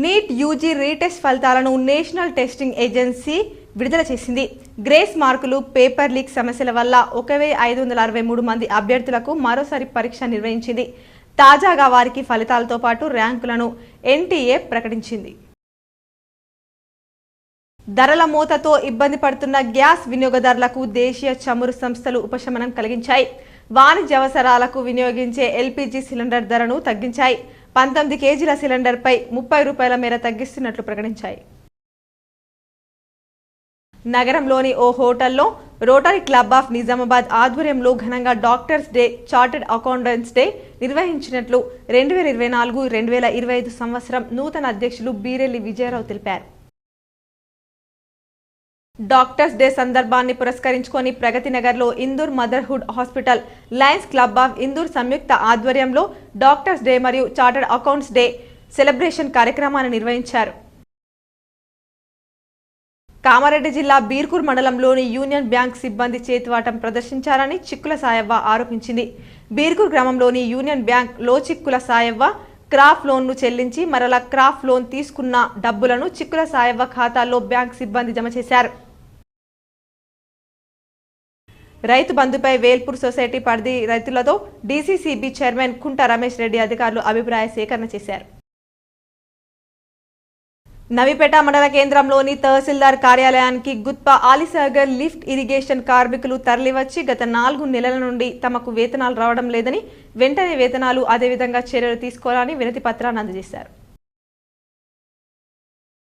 NEET UG retest ఫలితాలను national testing agency విడుదల చేసింది. గ్రేస్ మార్కులు, పేపర్ లీక్ సమస్యల వల్ల 1563 మంది అభ్యర్థులకు మరోసారి పరీక్ష నిర్వహించింది. తాజాగా వారికి ఫలితాలతో పాటు ర్యాంకులను ఎన్టీఏ ప్రకటించింది. ధరల మోతతో ఇబ్బంది పడుతున్న గ్యాస్ వినియోగదారులకు దేశీయ చమురు సంస్థలు ఉపశమనం కలిగించాయి. వాణిజ్య అవసరాలకు వినియోగించే ఎల్పీజీ సిలిండర్ ధరను తగ్గించాయి. 19 కేజీల సిలిండర్పై 30 రూపాయల మేర తగ్గిస్తున్నట్లు ప్రకటించాయి. నగరంలోని ఓ హోటల్లో రోటరీ క్లబ్ ఆఫ్ నిజామాబాద్ ఆధ్వర్యంలో ఘనంగా doctors day, chartered accountants day నిర్వహించినట్లు 2024-2025 సంవత్సరం నూతన అధ్యక్షులు బీరెల్లి విజయరావు తెలిపారు. డాక్టర్స్ డే సందర్భాన్ని పురస్కరించుకొని ప్రగతి నగర్లో Indur motherhood hospital, lions club of Indur సంయుక్త ఆధ్వర్యంలో డాక్టర్స్ డే మరియు చార్టర్డ్ అకౌంట్స్ డే సెలబ్రేషన్ కార్యక్రమాన్ని నిర్వహించారు. కామారెడ్డి జిల్లా బీర్కూర్ మండలంలోని యూనియన్ బ్యాంక్ సిబ్బంది చేతివాటం ప్రదర్శించారని చిక్కుల సాయవ్వ ఆరోపించింది. బీర్కూర్ గ్రామంలోని యూనియన్ బ్యాంక్ లో చిక్కుల సాయవ్వ క్రాఫ్ లోన్ను చెల్లించి మరలా క్రాఫ్ లోన్ తీసుకున్న డబ్బులను చిక్కుల సాయవ్వ ఖాతాల్లో బ్యాంక్ సిబ్బంది జమ చేశారు. రైతు బంధుపై వేల్పూర్ సొసైటీ పరిధి రైతులతో డీసీసీబీ చైర్మన్ కుంట రమేష్ రెడ్డి అధికారులు అభిప్రాయ సేకరణ చేశారు. నవీపేట మండల కేంద్రంలోని తహసీల్దార్ కార్యాలయానికి గుత్పా ఆలీసాగర్ లిఫ్ట్ ఇరిగేషన్ కార్మికులు తరలివచ్చి గత 4 నెలల నుండి తమకు వేతనాలు రావడం లేదని, వెంటనే వేతనాలు అదేవిధంగా చర్యలు తీసుకోవాలని వినతి పత్రాన్ని అందజేశారు.